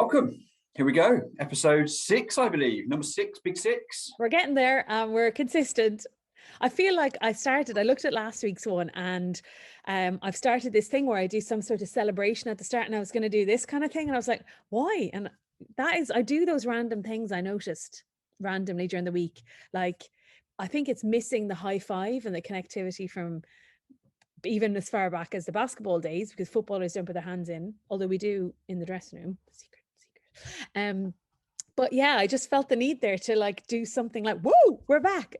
Welcome. Here we go. Episode 6, I believe. Number 6, big 6. We're getting there and we're consistent. I feel like I looked at last week's one and I've started this thing where I do some sort of celebration at the start, and I was going to do this kind of thing. And I was like, why? And I do those random things I noticed randomly during the week. Like, I think it's missing the high five and the connectivity from even as far back as the basketball days, because footballers don't put their hands in, although we do in the dressing room. Secret. But yeah, I just felt the need there to like do something like, whoa, we're back.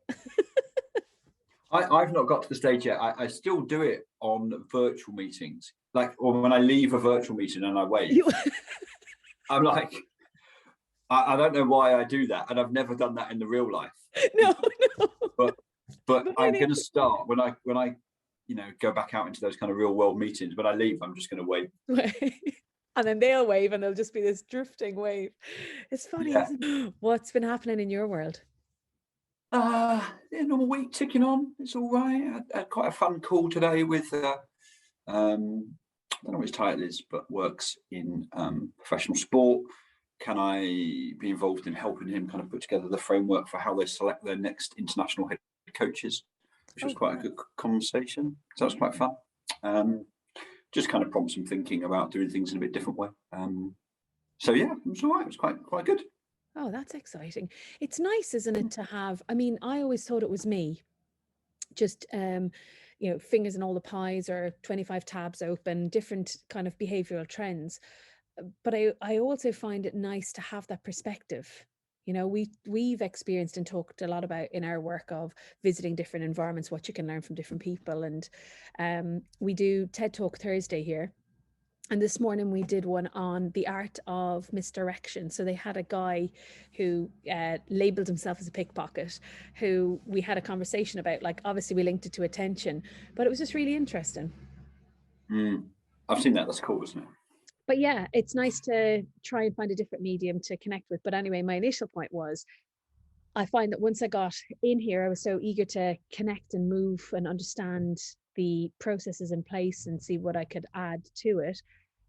I've not got to the stage yet. I still do it on virtual meetings, or when I leave a virtual meeting and I wave. I'm like, I don't know why I do that, and I've never done that in the real life. No. But I'm going to start when I go back out into those kind of real world meetings. When I leave, I'm just going to wave. And then they'll wave and there'll just be this drifting wave. It's funny, isn't it? What's been happening in your world? Normal week ticking on. It's all right. I had quite a fun call today with I don't know what his title is, but works in professional sport. Can I be involved in helping him kind of put together the framework for how they select their next international head coaches, which was quite a good conversation. So that was quite fun. Just kind of prompt some thinking about doing things in a bit different way. So yeah, it was all right. It was quite good. Oh, that's exciting. It's nice, isn't it, to have, I mean, I always thought it was me, just, fingers in all the pies or 25 tabs open, different kind of behavioral trends. But I also find it nice to have that perspective. You know, we've experienced and talked a lot about in our work of visiting different environments, what you can learn from different people. And we do TED Talk Thursday here. And this morning we did one on the art of misdirection. So they had a guy who labeled himself as a pickpocket, who we had a conversation about. Like, obviously we linked it to attention, but it was just really interesting. I've seen that. That's cool, isn't it? But yeah, it's nice to try and find a different medium to connect with. But anyway, my initial point was, I find that once I got in here, I was so eager to connect and move and understand the processes in place and see what I could add to it,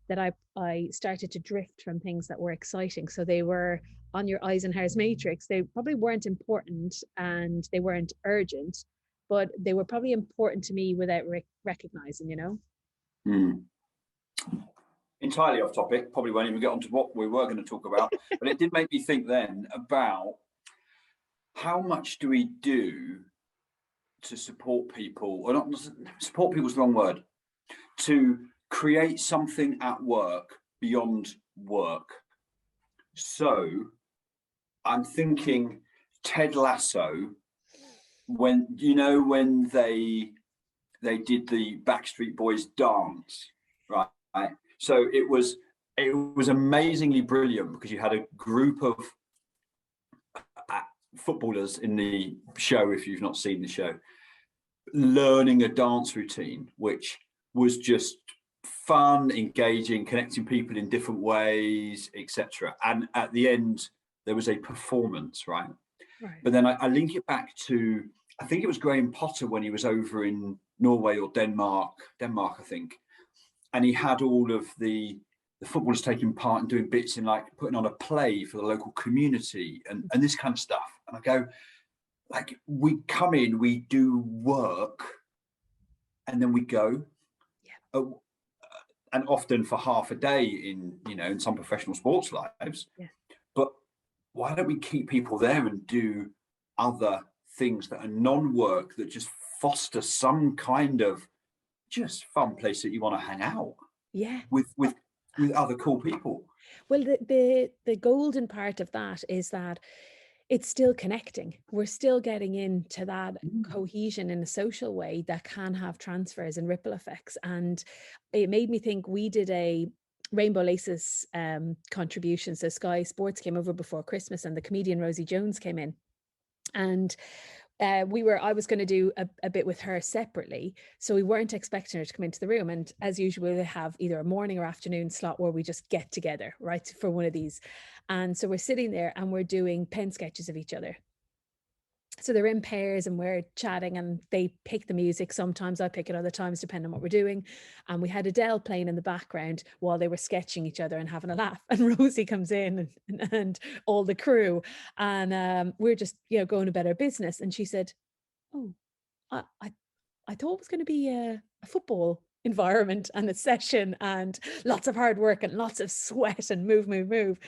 that I started to drift from things that were exciting. So they were on your Eisenhower's matrix. They probably weren't important and they weren't urgent, but they were probably important to me without recognizing, Entirely off topic, probably won't even get onto what we were going to talk about, but it did make me think then about how much do we do to support people, or not support people's the wrong word, to create something at work beyond work. So I'm thinking Ted Lasso, when they did the Backstreet Boys dance, right? So it was amazingly brilliant, because you had a group of footballers in the show, if you've not seen the show, learning a dance routine, which was just fun, engaging, connecting people in different ways, etc. And at the end, there was a performance, right? But then I link it back to, I think it was Graham Potter when he was over in Norway or Denmark, I think. And he had all of the footballers taking part and doing bits in like putting on a play for the local community and this kind of stuff. And I go, like, we come in, we do work, and then we go. Yeah. And often for half a day in some professional sports lives. Yeah. But why don't we keep people there and do other things that are non-work, that just foster some kind of just fun place that you want to hang out? Yeah. With other cool people. Well, the golden part of that is that it's still connecting. We're still getting into that cohesion in a social way that can have transfers and ripple effects. And it made me think, we did a Rainbow Laces contribution. So Sky Sports came over before Christmas and the comedian Rosie Jones came in. And I was going to do a bit with her separately. So we weren't expecting her to come into the room. And as usual, we have either a morning or afternoon slot where we just get together, right, for one of these. And so we're sitting there and we're doing pen sketches of each other. So they're in pairs and we're chatting and they pick the music. Sometimes I pick it, other times, depending on what we're doing. And we had Adele playing in the background while they were sketching each other and having a laugh. And Rosie comes in and all the crew. And we're just, going about our business. And she said, oh, I thought it was going to be a football environment and a session and lots of hard work and lots of sweat and move, move, move.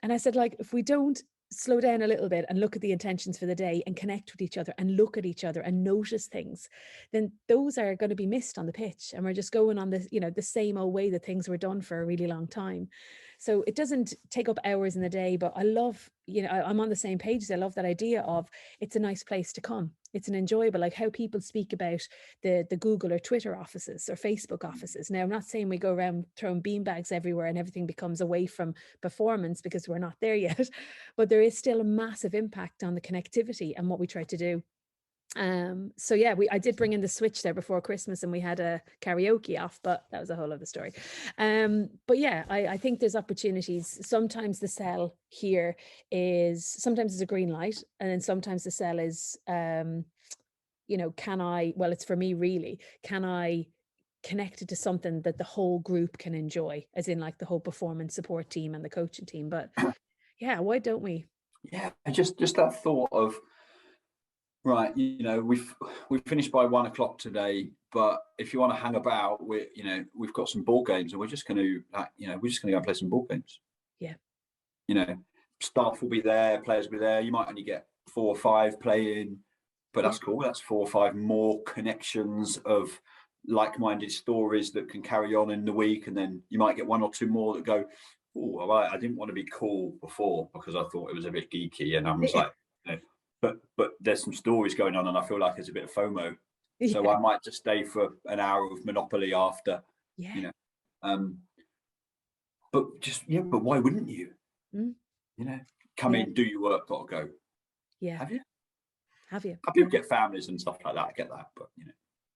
And I said, like, if we don't slow down a little bit and look at the intentions for the day and connect with each other and look at each other and notice things, then those are going to be missed on the pitch. And we're just going on the same old way that things were done for a really long time. So it doesn't take up hours in the day, but I love, I'm on the same page. I love that idea of it's a nice place to come. It's an enjoyable, like how people speak about the Google or Twitter offices or Facebook offices. Now, I'm not saying we go around throwing beanbags everywhere and everything becomes away from performance, because we're not there yet, but there is still a massive impact on the connectivity and what we try to do. So yeah, I did bring in the Switch there before Christmas and we had a karaoke off, but that was a whole other story. But yeah, I think there's opportunities. Sometimes the sell here is, sometimes it's a green light, and then sometimes the sell is, it's for me really, can I connect it to something that the whole group can enjoy, as in like the whole performance support team and the coaching team. But yeah, why don't we? Yeah, just that thought of, right, we've finished by 1 o'clock today, but if you want to hang about, we've got some board games and we're just going to go and play some board games. Yeah. Staff will be there, players will be there. You might only get 4 or 5 playing, but that's cool. That's 4 or 5 more connections of like-minded stories that can carry on in the week. And then you might get 1 or 2 more that go, oh, all right, I didn't want to be cool before because I thought it was a bit geeky. And I was like, but there's some stories going on and I feel like there's a bit of FOMO. So I might just stay for an hour of Monopoly after, but why wouldn't you? Come in, do your work, gotta go. Yeah. Have you? People get families and stuff like that. I get that, but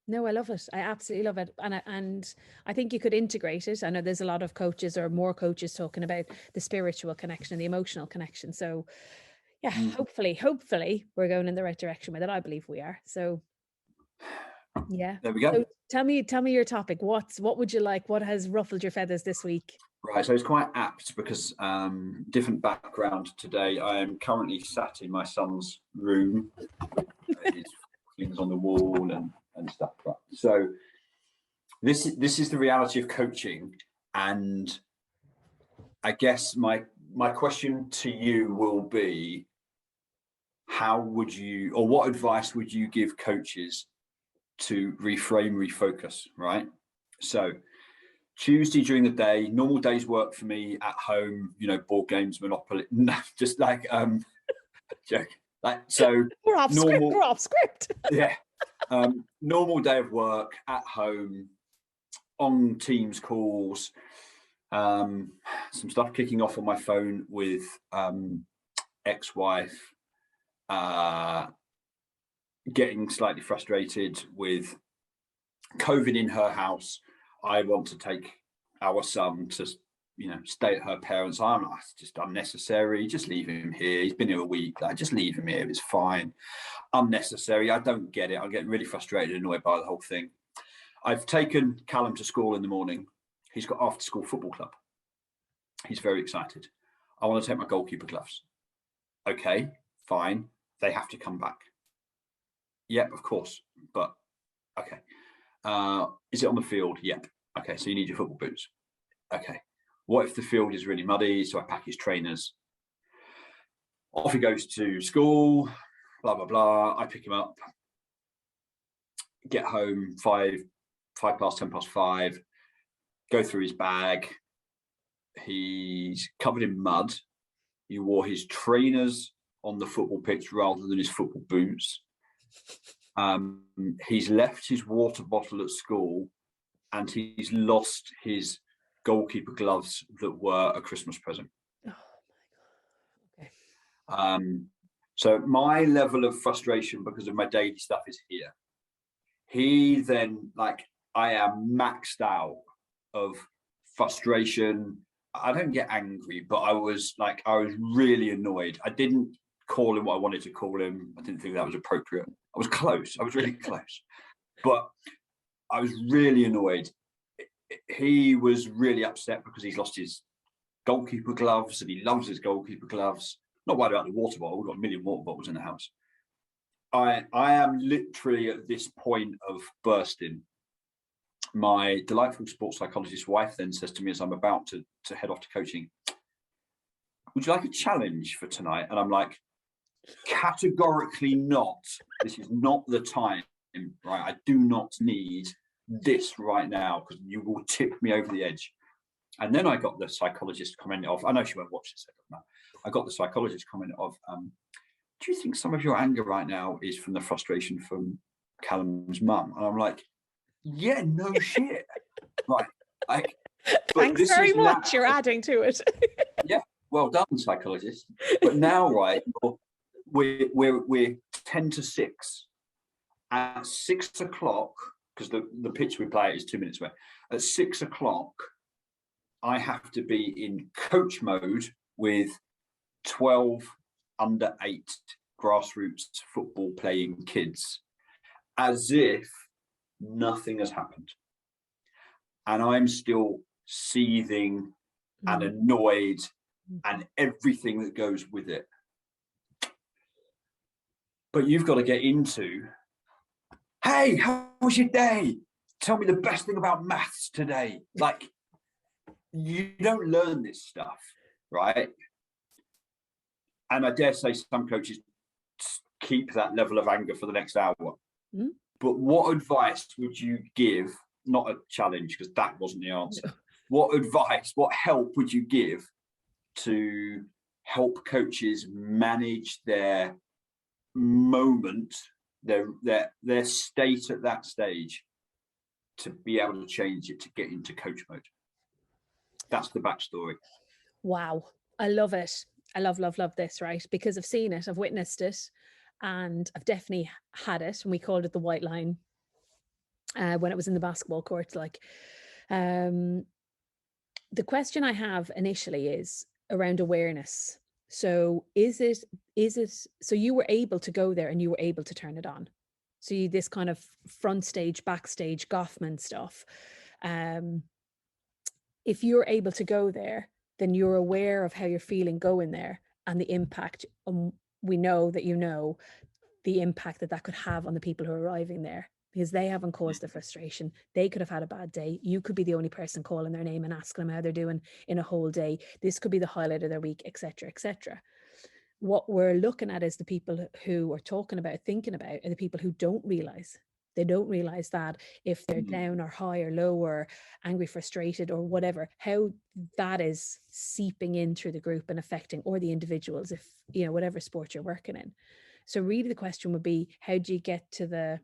No, I love it. I absolutely love it. And I think you could integrate it. I know there's a lot of coaches or more coaches talking about the spiritual connection and the emotional connection. So yeah, hopefully we're going in the right direction with it. I believe we are. So yeah. There we go. So tell me your topic. What would you like? What has ruffled your feathers this week? Right. So it's quite apt because different background today. I am currently sat in my son's room. His things on the wall and stuff. Right. So this is the reality of coaching, and I guess my question to you will be, how would you, or what advice would you give coaches to reframe, refocus, right? So Tuesday during the day, normal days work for me at home, board games, Monopoly, just like joke. Like, so we're off script. Yeah. Normal day of work at home, on Teams calls, some stuff kicking off on my phone with ex-wife, getting slightly frustrated with COVID in her house. I want to take our son to, stay at her parents'. It's just unnecessary. Just leave him here. He's been here a week. Just leave him here. It's fine. Unnecessary. I don't get it. I'm getting really frustrated and annoyed by the whole thing. I've taken Callum to school in the morning. He's got after-school football club. He's very excited. I want to take my goalkeeper gloves. Okay, fine. They have to come back. Yep, of course. But okay. Is it on the field? Yep. Okay, so you need your football boots. Okay. What if the field is really muddy? So I pack his trainers. Off he goes to school, blah, blah, blah. I pick him up, get home 5 past, 10 past 5, go through his bag. He's covered in mud. He wore his trainers on the football pitch rather than his football boots. He's left his water bottle at school and he's lost his goalkeeper gloves that were a Christmas present. Oh my God. Okay. So my level of frustration because of my daily stuff is here. He then, I am maxed out of frustration. I don't get angry, but I was really annoyed. I didn't call him what I wanted to call him. I didn't think that was appropriate. I was close. I was really close. But I was really annoyed. He was really upset because he's lost his goalkeeper gloves and he loves his goalkeeper gloves. Not worried about the water bottle. We've got a million water bottles in the house. I am literally at this point of bursting. My delightful sports psychologist wife then says to me as I'm about to head off to coaching, would you like a challenge for tonight? And I'm like, categorically not. This is not the time, right? I do not need this right now because you will tip me over the edge. And then I got the psychologist comment of, I know she won't watch this, I got the psychologist comment of, do you think some of your anger right now is from the frustration from Callum's mum? And I'm like, yeah, no shit. Right. Thanks very much. You're adding to it. Yeah, well done, psychologist. But now, right, we're 10 to 6. At 6 o'clock, because the pitch we play is 2 minutes away. At 6 o'clock, I have to be in coach mode with 12 under 8 grassroots football playing kids, as if nothing has happened. And I'm still seething and annoyed and everything that goes with it. But you've got to get into, hey, how was your day? Tell me the best thing about maths today. Like, you don't learn this stuff, right? And I dare say some coaches keep that level of anger for the next hour. Mm. But what advice would you give? Not a challenge, because that wasn't the answer. No. What advice, what help would you give to help coaches manage their moment, their state at that stage, to be able to change it, to get into coach mode? That's the backstory. Wow. I love it. I love this, right? Because I've seen it, I've witnessed it, and I've definitely had it. And we called it the white line when it was in the basketball court. Like, the question I have initially is around awareness. So is it, so you were able to go there and you were able to turn it on? So this kind of front stage, backstage, Goffman stuff. If you're able to go there, then you're aware of how you're feeling going there and the impact. We know that the impact that could have on the people who are arriving there, because they haven't caused the frustration. They could have had a bad day. You could be the only person calling their name and asking them how they're doing in a whole day. This could be the highlight of their week, etc., etc. What we're looking at is the people who are talking about, thinking about, are the people who don't realize. They don't realize that if they're down or high or low or angry, frustrated or whatever, how that is seeping in through the group and affecting, or the individuals, if, whatever sport you're working in. So really the question would be, how do you get to the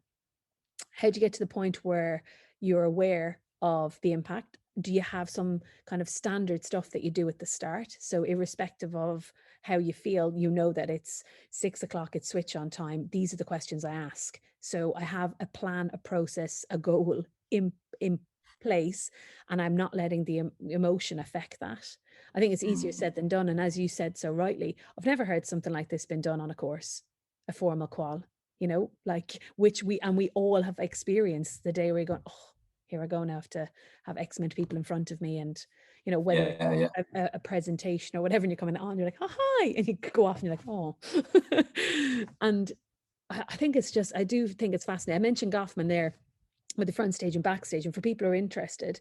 point where you're aware of the impact? Do you have some kind of standard stuff that you do at the start? So irrespective of how you feel, that it's 6 o'clock, it's switch on time. These are the questions I ask. So I have a plan, a process, a goal in place, and I'm not letting the emotion affect that. I think it's easier said than done. And as you said so rightly, I've never heard something like this been done on a course, a formal qual, like which we all have experienced the day where you're going, oh, here I go now, have to have X amount of people in front of me, and whether a presentation or whatever, and you're coming on, you're like, oh, hi, and you go off and you're like, oh. And I think I do think it's fascinating. I mentioned Goffman there with the front stage and backstage, and for people who are interested,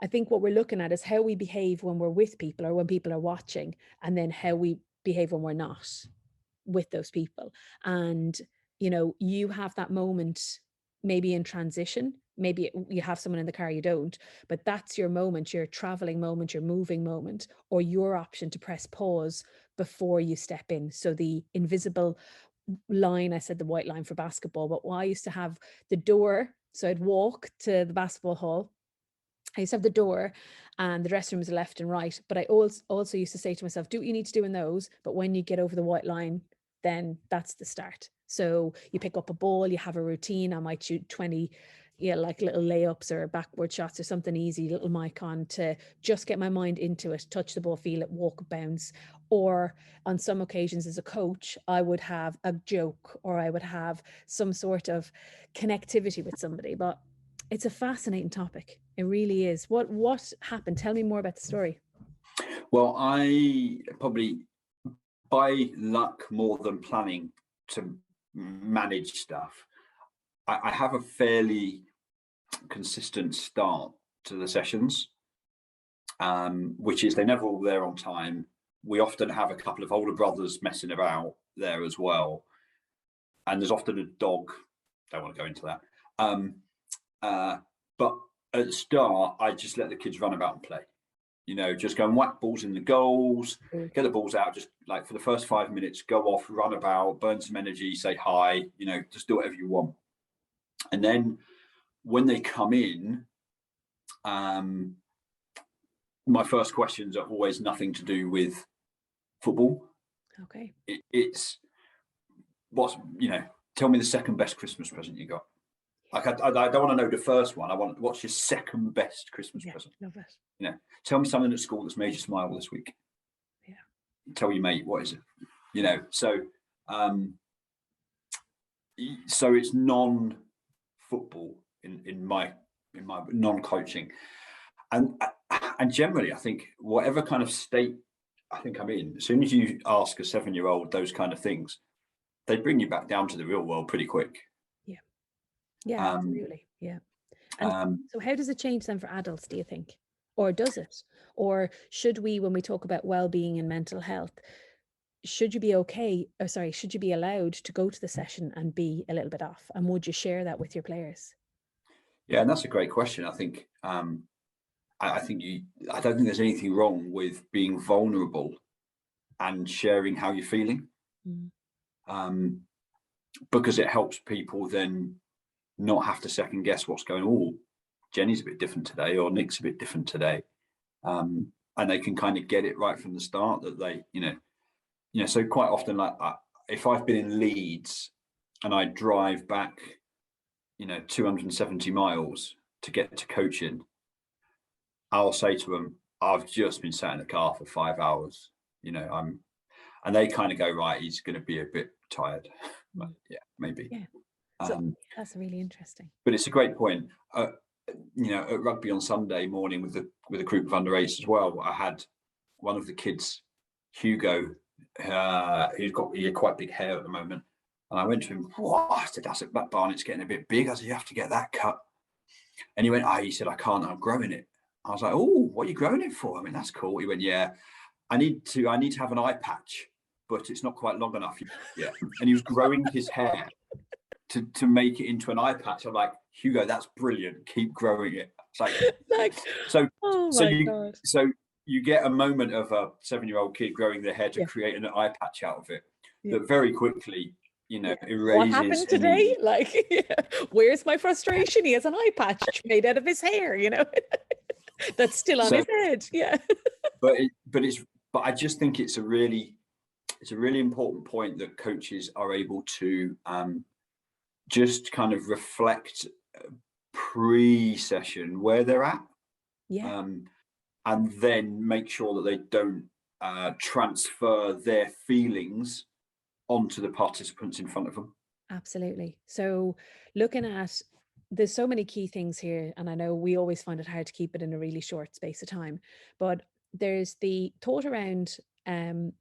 I think what we're looking at is how we behave when we're with people or when people are watching, and then how we behave when we're not with those people. And you have that moment maybe in transition, maybe you have someone in the car, you don't, but that's your moment, your traveling moment, your moving moment, or your option to press pause before you step in. So the invisible line, I said the white line for basketball, but I used to have the door, so I'd walk to the basketball hall, I used to have the door and the dressing rooms left and right, but I also used to say to myself, do what you need to do in those, but when you get over the white line, then that's the start. So you pick up a ball, you have a routine. I might shoot 20 yeah, like little layups or backboard shots or something easy, little mic on to just get my mind into it, touch the ball, feel it, walk, bounce. Or on some occasions as a coach, I would have a joke or I would have some sort of connectivity with somebody. But it's a fascinating topic. It really is. What happened? Tell me more about the story. Well, I probably, by luck more than planning to manage stuff, I have a fairly consistent start to the sessions, which is they're never all there on time. We often have a couple of older brothers messing about there as well. And there's often a dog. Don't want to go into that. But at the start, I just let the kids run about and play. You know, just go and whack balls in the goals, get the balls out, just like for the first 5 minutes, go off, run about, burn some energy, say hi, you know, just do whatever you want. And then when they come in, my first questions are always nothing to do with football. Okay. It's what's, you know, tell me the second best Christmas present you got. Like I don't want to know the first one. I want, what's your second best Christmas present? Love it. You know, tell me something at school that's made you smile this week. Yeah. Tell your mate, what is it? You know, so it's non-football in my non-coaching, and generally, I think whatever kind of state I think I'm in, as soon as you ask a 7-year-old those kind of things, they bring you back down to the real world pretty quick. Yeah, absolutely. Yeah. And so how does it change then for adults, do you think? Or does it? Or should we, when we talk about well-being and mental health, should you be should you be allowed to go to the session and be a little bit off? And would you share that with your players? Yeah, and that's a great question. I think I don't think there's anything wrong with being vulnerable and sharing how you're feeling. Because it helps people then not have to second guess what's going on. Oh, Jenny's a bit different today, or Nick's a bit different today. And they can kind of get it right from the start that they, you know, so quite often, like if I've been in Leeds and I drive back, you know, 270 miles to get to coaching, I'll say to them, I've just been sat in the car for 5 hours, you know, and they kind of go, right, he's going to be a bit tired. But yeah, maybe. Yeah. So that's really interesting. But it's a great point. You know, at rugby on Sunday morning with a group of under 8s as well, I had one of the kids, Hugo, he had quite big hair at the moment. And I went to him, I said, that barnet's getting a bit big. I said, you have to get that cut. And he went, he said, I can't, I'm growing it. I was like, oh, what are you growing it for? I mean, that's cool. He went, yeah, I need to have an eye patch, but it's not quite long enough yet. And he was growing his hair to make it into an eye patch. I'm like, Hugo, that's brilliant. Keep growing it. It's like so you get a moment of a 7-year-old kid growing their hair to create an eye patch out of it that very quickly, you know, erases. What happened today? Where's my frustration? He has an eye patch made out of his hair, you know, that's still on his head. Yeah. But I just think it's a really important point that coaches are able to just kind of reflect pre-session where they're at, and then make sure that they don't transfer their feelings onto the participants in front of them. Absolutely. So looking at, there's so many key things here, and I know we always find it hard to keep it in a really short space of time, but there's the thought around the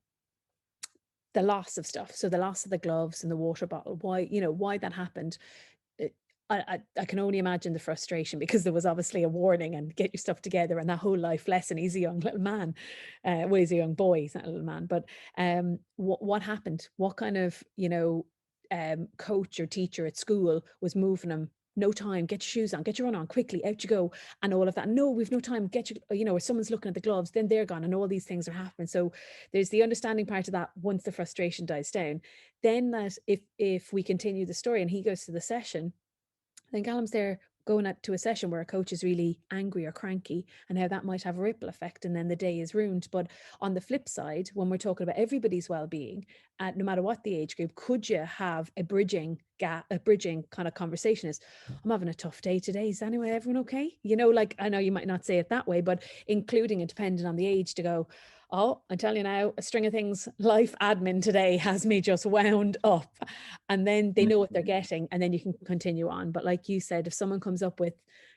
loss of stuff. So the loss of the gloves and the water bottle, why that happened. I can only imagine the frustration, because there was obviously a warning and get your stuff together and that whole life lesson. He's a young little man. He's a young boy, he's not a little man. But what happened? What kind of, coach or teacher at school was moving him? No time, get your shoes on, get your run on, quickly, out you go, and all of that. No, we've no time, get your, or someone's looking at the gloves, then they're gone, and all these things are happening. So there's the understanding part of that once the frustration dies down. Then that if we continue the story and he goes to the session, then Callum's there going out to a session where a coach is really angry or cranky, and how that might have a ripple effect, and then the day is ruined. But on the flip side, when we're talking about everybody's well-being, no matter what the age group, could you have a bridging kind of conversation? Is, I'm having a tough day today. Is anyway, everyone okay? You know, like, I know you might not say it that way, but including it depending on the age, to go, oh, I'm telling you now, a string of things, life admin today has me just wound up. And then they know what they're getting, and then you can continue on. But like you said, if someone comes up with,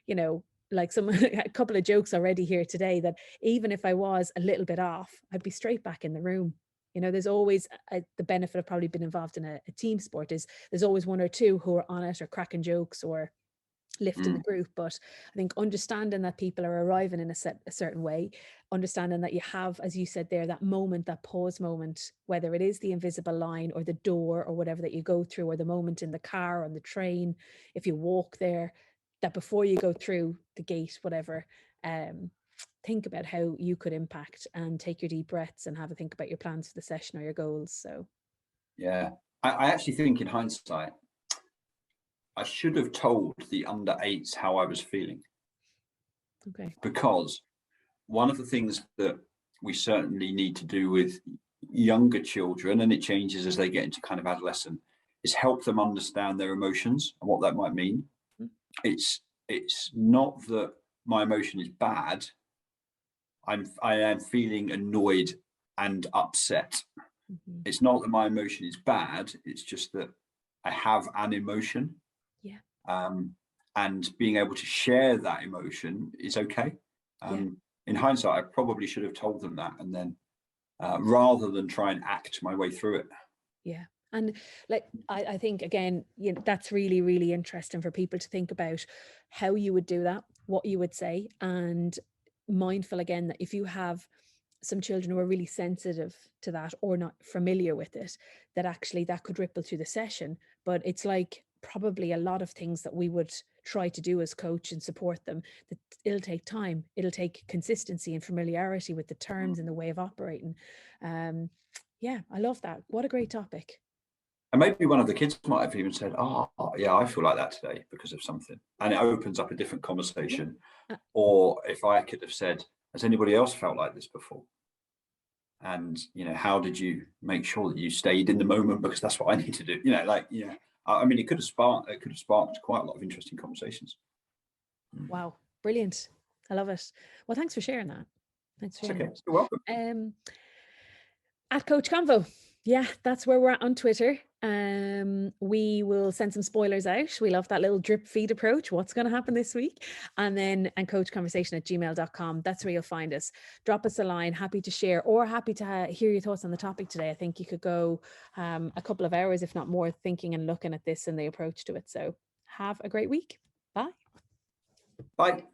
you know, like a couple of jokes already here today, that even if I was a little bit off, I'd be straight back in the room. You know, there's always the benefit of probably being involved in a team sport is there's always one or two who are on it or cracking jokes or lifting the group. But I think understanding that people are arriving in a certain way, understanding that you have, as you said there, that moment, that pause moment, whether it is the invisible line or the door or whatever that you go through, or the moment in the car, on the train, if you walk there, that before you go through the gate, whatever, think about how you could impact, and take your deep breaths and have a think about your plans for the session or your goals. So Yeah, I actually think in hindsight, I should have told the under 8s how I was feeling. Okay. Because one of the things that we certainly need to do with younger children, and it changes as they get into kind of adolescent, is help them understand their emotions and what that might mean. It's not that my emotion is bad. I am feeling annoyed and upset. It's not that my emotion is bad. It's just that I have an emotion. Yeah. And being able to share that emotion is okay. In hindsight, I probably should have told them that, and then rather than try and act my way through it. Yeah. And like, I think, again, you know, that's really, really interesting for people to think about how you would do that, what you would say, and mindful again that if you have some children who are really sensitive to that or not familiar with it, that actually that could ripple through the session. But it's like probably a lot of things that we would try to do as coach and support them, that it'll take time, it'll take consistency and familiarity with the terms and the way of operating. Yeah, I love that. What a great topic. And maybe one of the kids might have even said, oh, yeah, I feel like that today because of something. And it opens up a different conversation. Yeah. Or if I could have said, has anybody else felt like this before? And, you know, how did you make sure that you stayed in the moment? Because that's what I need to do. You know, like, yeah, I mean, it could have sparked quite a lot of interesting conversations. Wow. Brilliant. I love it. Well, thanks for sharing that. Thanks for sharing that. You're welcome. At Coach Convo. Yeah, that's where we're at on Twitter. We will send some spoilers out. We love that little drip feed approach. What's going to happen this week? And coachconversation@gmail.com. That's where you'll find us. Drop us a line. Happy to share, or happy to hear your thoughts on the topic today. I think you could go a couple of hours, if not more, thinking and looking at this and the approach to it. So have a great week. Bye. Bye.